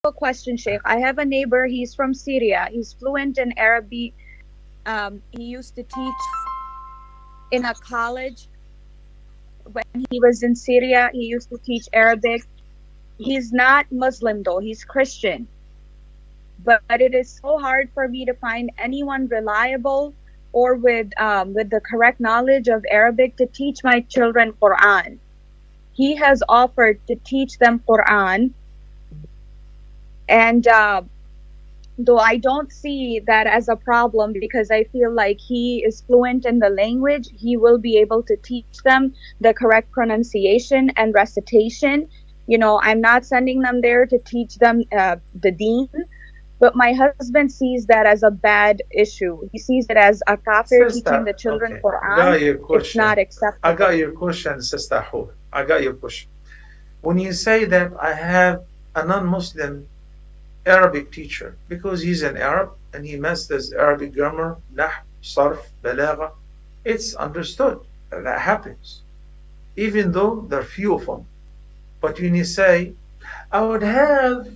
a question, Sheikh. I have a neighbor. He's from Syria. He's fluent in Arabic. He used to teach in a college when he was in Syria. He used to teach Arabic. He's not Muslim though. He's Christian. But it is so hard for me to find anyone reliable or with the correct knowledge of Arabic to teach my children Quran. He has offered to teach them Quran, and though I don't see that as a problem because I feel like he is fluent in the language, he will be able to teach them the correct pronunciation and recitation. You know, I'm not sending them there to teach them the deen, but my husband sees that as a bad issue. He sees it as a kafir teaching Sister, the children okay, I Quran. got your It's not question. I got acceptable. your question, Sister Hu. I got your question. When you say that I have a non-Muslim Arabic teacher because he's an Arab and he masters Arabic grammar, nah, sarf, balagha, it's understood that happens, even though there are few of them. But when you say, I would have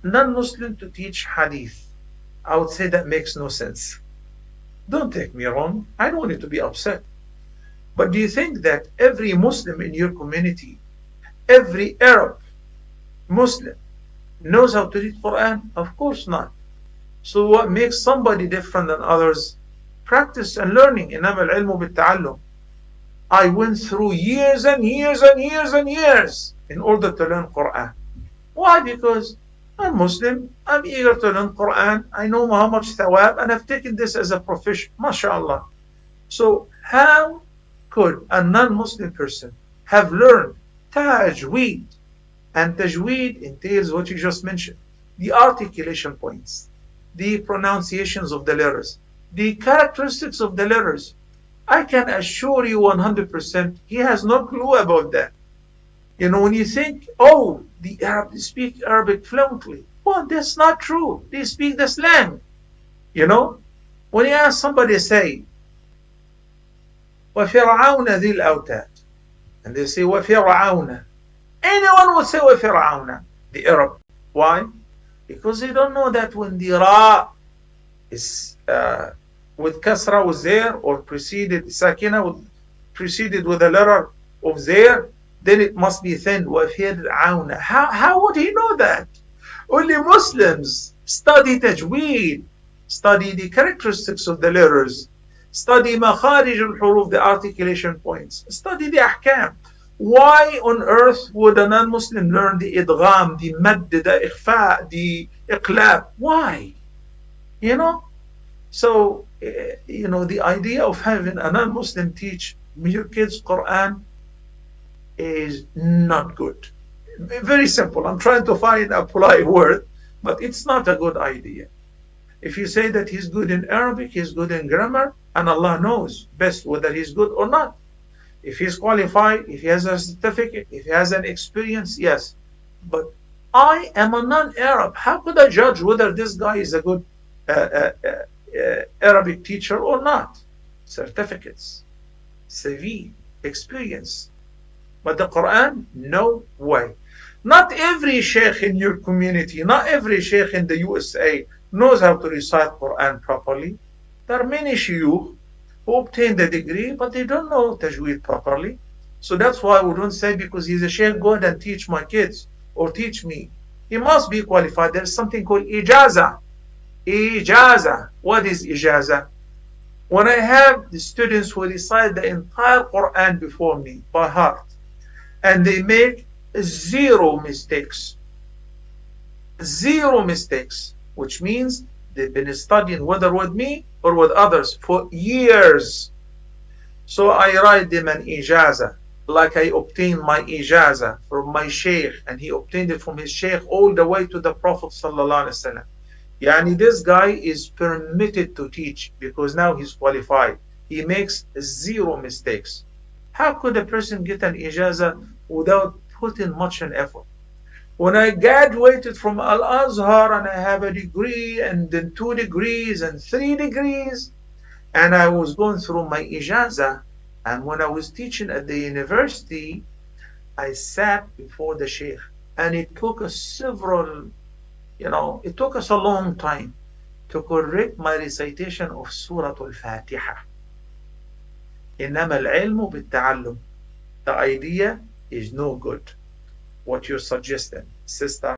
non-Muslim to teach hadith, I would say that makes no sense. Don't take me wrong. I don't want you to be upset. But do you think that every Muslim in your community, every Arab Muslim knows how to read Quran? Of course not. So what makes somebody different than others? Practice and learning. إنما العلم بالتعلم. I went through years and years and years and years in order to learn Quran. Why? Because I'm Muslim, I'm eager to learn Quran, I know how much thawab, and I've taken this as a profession, mashallah. So how could a non-Muslim person have learned tajweed? And tajweed entails what you just mentioned, the articulation points, the pronunciations of the letters, the characteristics of the letters. I can assure you 100% he has no clue about that. You know, when you think, oh, the Arabs speak Arabic fluently, well, that's not true. They speak the slang. You know, when you ask somebody, say, وَفِرْعَوْنَ ذِي الْأَوْتَادِ, and they say, وَفِرْعَوْنَ, anyone would say, وَفِرْعَوْنَ, the Arab. Why? Because they don't know that when the Ra is with Kasra was there, or preceded, Sakina preceded with a letter of there, then it must be thin. وَفِرْعَوْنَ. How would he know that? Only Muslims study tajweed, study the characteristics of the letters, study makharij al-huruf, the articulation points, study the ahkam. Why on earth would a non-Muslim learn the idgham, the madd, the ikhfa, the iqlab? Why? You know? So, you know, the idea of having a non-Muslim teach your kids Quran is not good. Very simple. I'm trying to find a polite word, but it's not a good idea. If you say that he's good in Arabic, he's good in grammar, and Allah knows best whether he's good or not. If he's qualified, if he has a certificate, if he has an experience, yes. But I am a non-Arab. How could I judge whether this guy is a good Arabic teacher or not? Certificates, CV, experience. But the Quran, no way. Not every sheikh in your community, not every sheikh in the USA knows how to recite Quran properly. There are many shuyukh who obtain the degree, but they don't know tajweed properly. So that's why we don't say because he's a sheikh, go ahead and teach my kids or teach me. He must be qualified. There's something called ijaza. Ijaza. What is ijaza? When I have the students who recite the entire Quran before me by heart, and they make zero mistakes, which means they've been studying whether with me or with others for years. So I write them an ijaza, like I obtained my ijaza from my sheikh, and he obtained it from his sheikh all the way to the Prophet sallallahu alaihi wasallam. Yani this guy is permitted to teach because now he's qualified. He makes zero mistakes. How could a person get an ijaza without putting much an effort? When I graduated from Al-Azhar and I have a degree and then 2 degrees and 3 degrees, and I was going through my ijaza, and when I was teaching at the university, I sat before the sheikh, and it took us several You know, it took us a long time to correct my recitation of Surah Al-Fatiha. إنما العلم بالتعلم. The idea is no good. What you're suggesting, sister.